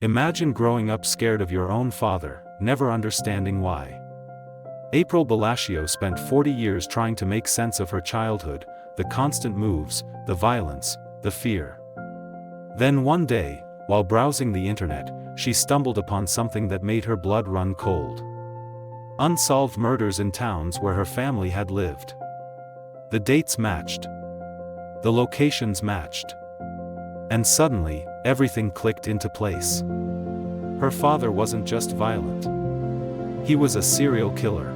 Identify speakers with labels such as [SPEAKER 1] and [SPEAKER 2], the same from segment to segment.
[SPEAKER 1] Imagine growing up scared of your own father, never understanding why. April Balascio spent 40 years trying to make sense of her childhood, the constant moves, the violence, the fear. Then one day, while browsing the internet, she stumbled upon something that made her blood run cold. Unsolved murders in towns where her family had lived. The dates matched. The locations matched. And suddenly, everything clicked into place. Her father wasn't just violent. He was a serial killer.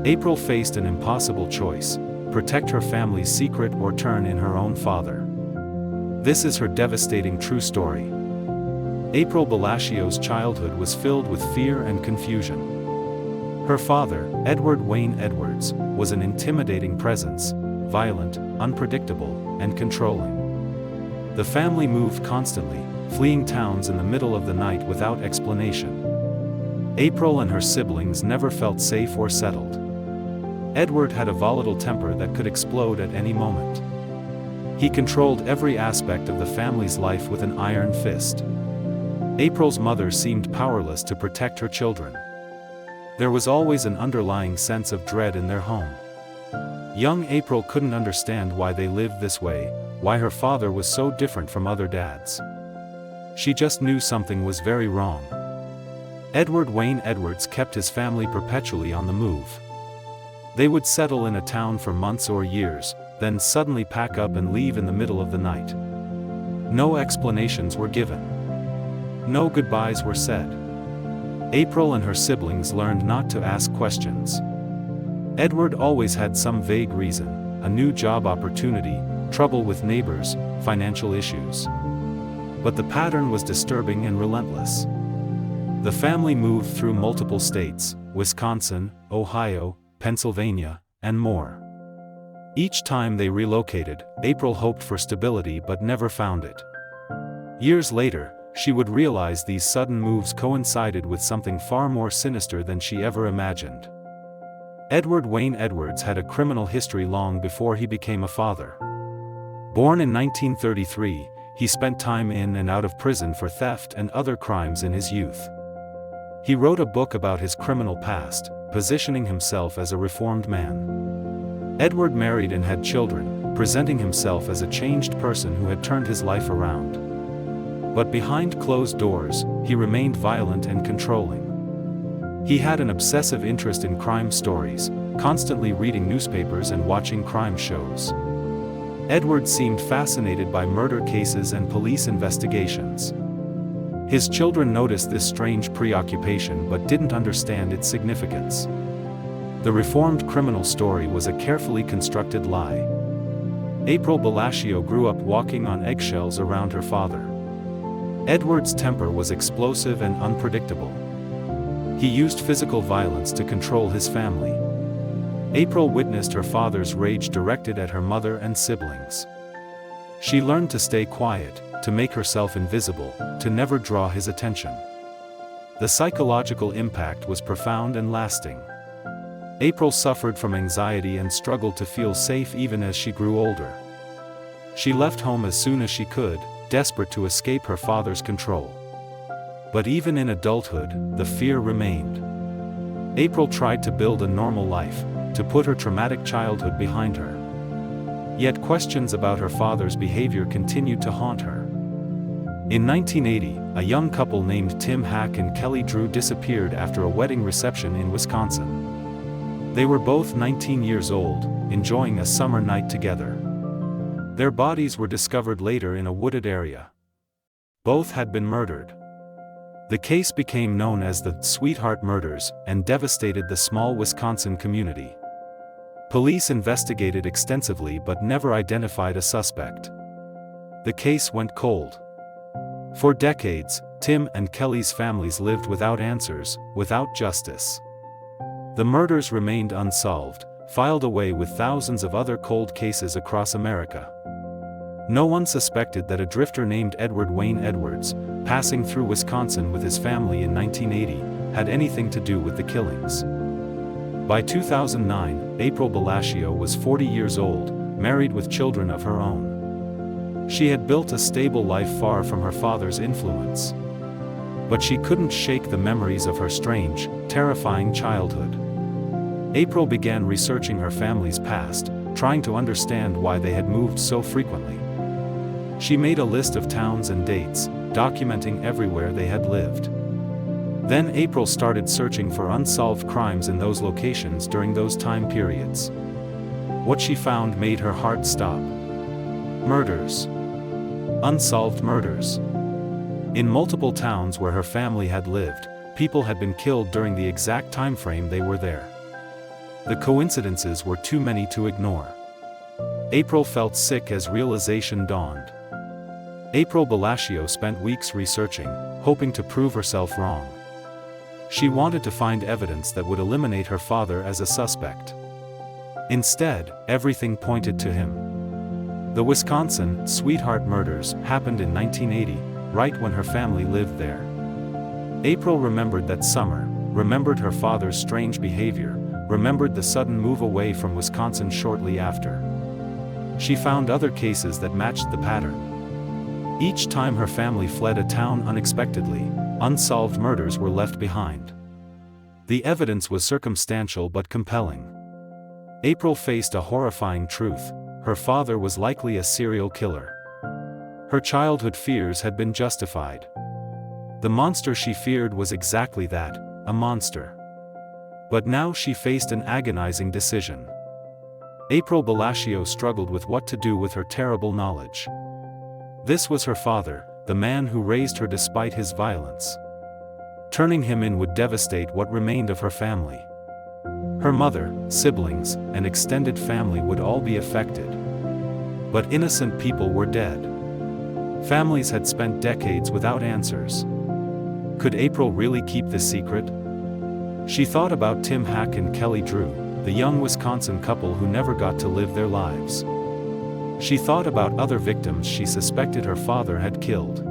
[SPEAKER 1] April faced an impossible choice: protect her family's secret or turn in her own father. This is her devastating true story. April Balaccio's childhood was filled with fear and confusion. Her father, Edward Wayne Edwards, was an intimidating presence, violent, unpredictable, and controlling. The family moved constantly, fleeing towns in the middle of the night without explanation. April and her siblings never felt safe or settled. Edward had a volatile temper that could explode at any moment. He controlled every aspect of the family's life with an iron fist. April's mother seemed powerless to protect her children. There was always an underlying sense of dread in their home. Young April couldn't understand why they lived this way, why her father was so different from other dads. She just knew something was very wrong. Edward Wayne Edwards kept his family perpetually on the move. They would settle in a town for months or years, then suddenly pack up and leave in the middle of the night. No explanations were given. No goodbyes were said. April and her siblings learned not to ask questions. Edward always had some vague reason: a new job opportunity, trouble with neighbors, financial issues. But the pattern was disturbing and relentless. The family moved through multiple states: Wisconsin, Ohio, Pennsylvania, and more. Each time they relocated, April hoped for stability but never found it. Years later, she would realize these sudden moves coincided with something far more sinister than she ever imagined. Edward Wayne Edwards had a criminal history long before he became a father. Born in 1933, he spent time in and out of prison for theft and other crimes in his youth. He wrote a book about his criminal past, positioning himself as a reformed man. Edward married and had children, presenting himself as a changed person who had turned his life around. But behind closed doors, he remained violent and controlling. He had an obsessive interest in crime stories, constantly reading newspapers and watching crime shows. Edward seemed fascinated by murder cases and police investigations. His children noticed this strange preoccupation but didn't understand its significance. The reformed criminal story was a carefully constructed lie. April Balascio grew up walking on eggshells around her father. Edward's temper was explosive and unpredictable. He used physical violence to control his family. April witnessed her father's rage directed at her mother and siblings. She learned to stay quiet, to make herself invisible, to never draw his attention. The psychological impact was profound and lasting. April suffered from anxiety and struggled to feel safe even as she grew older. She left home as soon as she could, desperate to escape her father's control. But even in adulthood, the fear remained. April tried to build a normal life, to put her traumatic childhood behind her. Yet questions about her father's behavior continued to haunt her. In 1980, a young couple named Tim Hack and Kelly Drew disappeared after a wedding reception in Wisconsin. They were both 19 years old, enjoying a summer night together. Their bodies were discovered later in a wooded area. Both had been murdered. The case became known as the Sweetheart Murders and devastated the small Wisconsin community. Police investigated extensively but never identified a suspect. The case went cold. For decades, Tim and Kelly's families lived without answers, without justice. The murders remained unsolved, filed away with thousands of other cold cases across America. No one suspected that a drifter named Edward Wayne Edwards, passing through Wisconsin with his family in 1980, had anything to do with the killings. By 2009, April Balascio was 40 years old, married with children of her own. She had built a stable life far from her father's influence. But she couldn't shake the memories of her strange, terrifying childhood. April began researching her family's past, trying to understand why they had moved so frequently. She made a list of towns and dates, documenting everywhere they had lived. Then April started searching for unsolved crimes in those locations during those time periods. What she found made her heart stop. Murders. Unsolved murders. In multiple towns where her family had lived, people had been killed during the exact time frame they were there. The coincidences were too many to ignore. April felt sick as realization dawned. April Balascio spent weeks researching, hoping to prove herself wrong. She wanted to find evidence that would eliminate her father as a suspect. Instead, everything pointed to him. The Wisconsin sweetheart murders happened in 1980, right when her family lived there. April remembered that summer, remembered her father's strange behavior, remembered the sudden move away from Wisconsin shortly after. She found other cases that matched the pattern. Each time her family fled a town unexpectedly, unsolved murders were left behind. The evidence was circumstantial but compelling. April faced a horrifying truth: her father was likely a serial killer. Her childhood fears had been justified. The monster she feared was exactly that, a monster. But now she faced an agonizing decision. April Balascio struggled with what to do with her terrible knowledge. This was her father, the man who raised her despite his violence. Turning him in would devastate what remained of her family. Her mother, siblings, and extended family would all be affected. But innocent people were dead. Families had spent decades without answers. Could April really keep this secret? She thought about Tim Hack and Kelly Drew, the young Wisconsin couple who never got to live their lives. She thought about other victims she suspected her father had killed.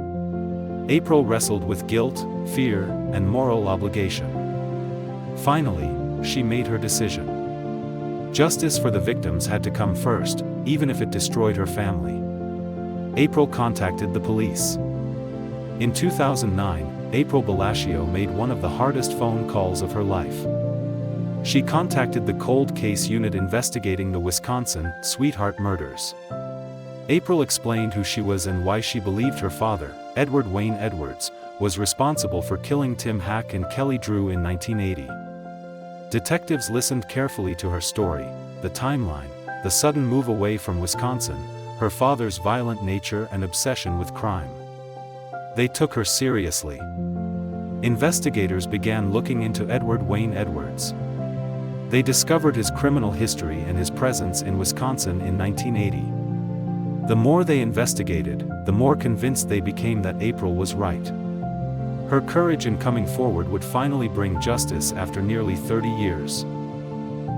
[SPEAKER 1] April wrestled with guilt, fear, and moral obligation. Finally, she made her decision. Justice for the victims had to come first, even if it destroyed her family. April contacted the police. In 2009, April Balascio made one of the hardest phone calls of her life. She contacted the cold case unit investigating the Wisconsin sweetheart murders. April explained who she was and why she believed her father, Edward Wayne Edwards, was responsible for killing Tim Hack and Kelly Drew in 1980. Detectives listened carefully to her story, the timeline, the sudden move away from Wisconsin, her father's violent nature and obsession with crime. They took her seriously. Investigators began looking into Edward Wayne Edwards. They discovered his criminal history and his presence in Wisconsin in 1980. The more they investigated, the more convinced they became that April was right. Her courage in coming forward would finally bring justice after nearly 30 years.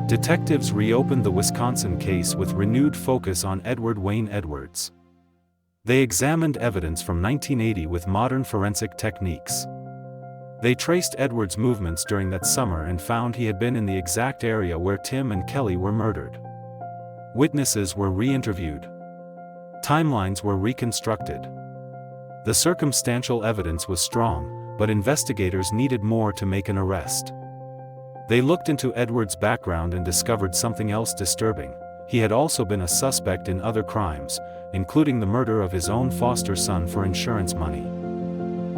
[SPEAKER 1] Detectives reopened the Wisconsin case with renewed focus on Edward Wayne Edwards. They examined evidence from 1980 with modern forensic techniques. They traced Edwards' movements during that summer and found he had been in the exact area where Tim and Kelly were murdered. Witnesses were re-interviewed. Timelines were reconstructed. The circumstantial evidence was strong, but investigators needed more to make an arrest. They looked into Edwards' background and discovered something else disturbing. He had also been a suspect in other crimes, including the murder of his own foster son for insurance money.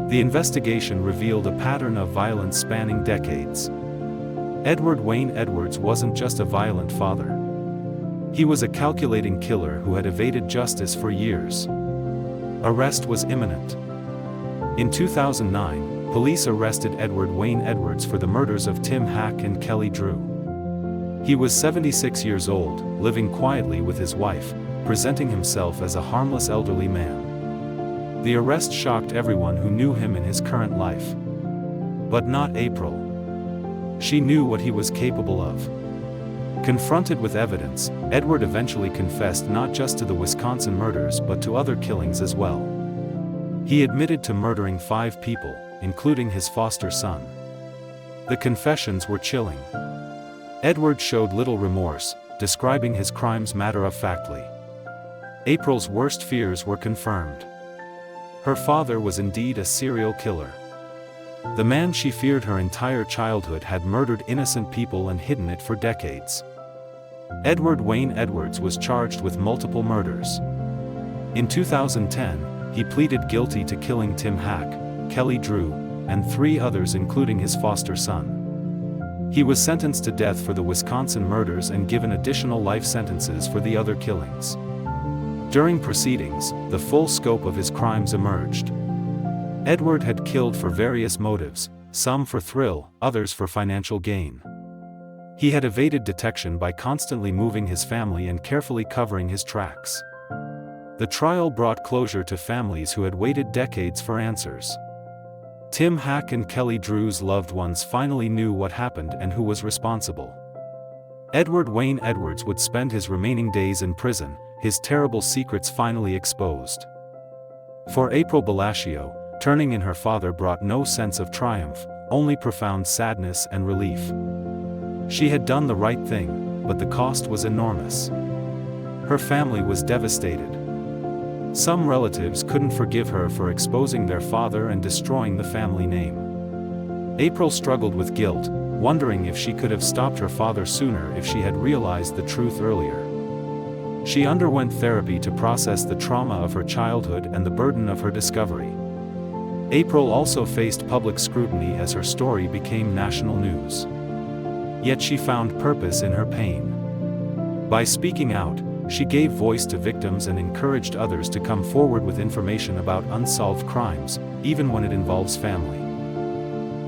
[SPEAKER 1] The investigation revealed a pattern of violence spanning decades. Edward Wayne Edwards wasn't just a violent father. He was a calculating killer who had evaded justice for years. Arrest was imminent. In 2009, police arrested Edward Wayne Edwards for the murders of Tim Hack and Kelly Drew. He was 76 years old, living quietly with his wife, presenting himself as a harmless elderly man. The arrest shocked everyone who knew him in his current life. But not April. She knew what he was capable of. Confronted with evidence, Edward eventually confessed not just to the Wisconsin murders but to other killings as well. He admitted to murdering 5 people, including his foster son. The confessions were chilling. Edward showed little remorse, describing his crimes matter-of-factly. April's worst fears were confirmed. Her father was indeed a serial killer. The man she feared her entire childhood had murdered innocent people and hidden it for decades. Edward Wayne Edwards was charged with multiple murders. In 2010, he pleaded guilty to killing Tim Hack, Kelly Drew, and 3 others including his foster son. He was sentenced to death for the Wisconsin murders and given additional life sentences for the other killings. During proceedings, the full scope of his crimes emerged. Edward had killed for various motives, some for thrill, others for financial gain. He had evaded detection by constantly moving his family and carefully covering his tracks. The trial brought closure to families who had waited decades for answers. Tim Hack and Kelly Drew's loved ones finally knew what happened and who was responsible. Edward Wayne Edwards would spend his remaining days in prison, his terrible secrets finally exposed. For April Balascio, turning in her father brought no sense of triumph, only profound sadness and relief. She had done the right thing, but the cost was enormous. Her family was devastated. Some relatives couldn't forgive her for exposing their father and destroying the family name. April struggled with guilt, wondering if she could have stopped her father sooner if she had realized the truth earlier. She underwent therapy to process the trauma of her childhood and the burden of her discovery. April also faced public scrutiny as her story became national news. Yet she found purpose in her pain. By speaking out, she gave voice to victims and encouraged others to come forward with information about unsolved crimes, even when it involves family.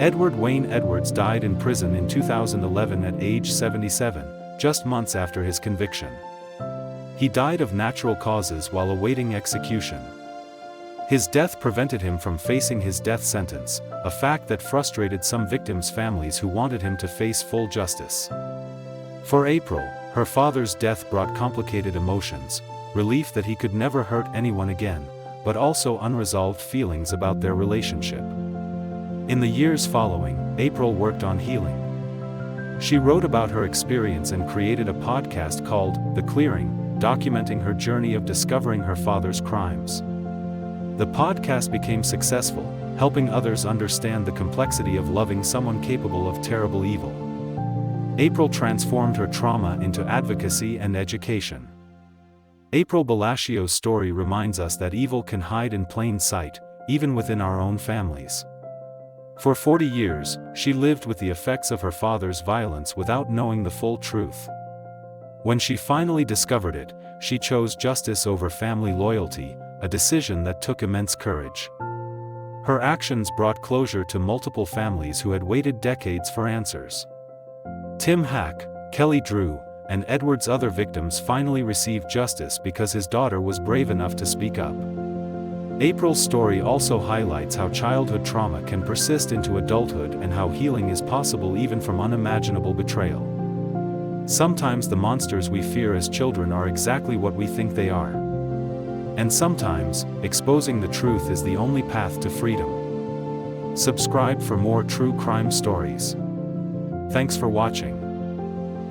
[SPEAKER 1] Edward Wayne Edwards died in prison in 2011 at age 77, just months after his conviction. He died of natural causes while awaiting execution. His death prevented him from facing his death sentence, a fact that frustrated some victims' families who wanted him to face full justice. For April, her father's death brought complicated emotions, relief that he could never hurt anyone again, but also unresolved feelings about their relationship. In the years following, April worked on healing. She wrote about her experience and created a podcast called The Clearing, documenting her journey of discovering her father's crimes. The podcast became successful, helping others understand the complexity of loving someone capable of terrible evil. April transformed her trauma into advocacy and education. April Balaccio's story reminds us that evil can hide in plain sight, even within our own families. For 40 years, she lived with the effects of her father's violence without knowing the full truth. When she finally discovered it, she chose justice over family loyalty, a decision that took immense courage. Her actions brought closure to multiple families who had waited decades for answers. Tim Hack, Kelly Drew, and Edward's other victims finally received justice because his daughter was brave enough to speak up. April's story also highlights how childhood trauma can persist into adulthood and how healing is possible even from unimaginable betrayal. Sometimes the monsters we fear as children are exactly what we think they are. And sometimes, exposing the truth is the only path to freedom. Subscribe for more true crime stories. Thanks for watching.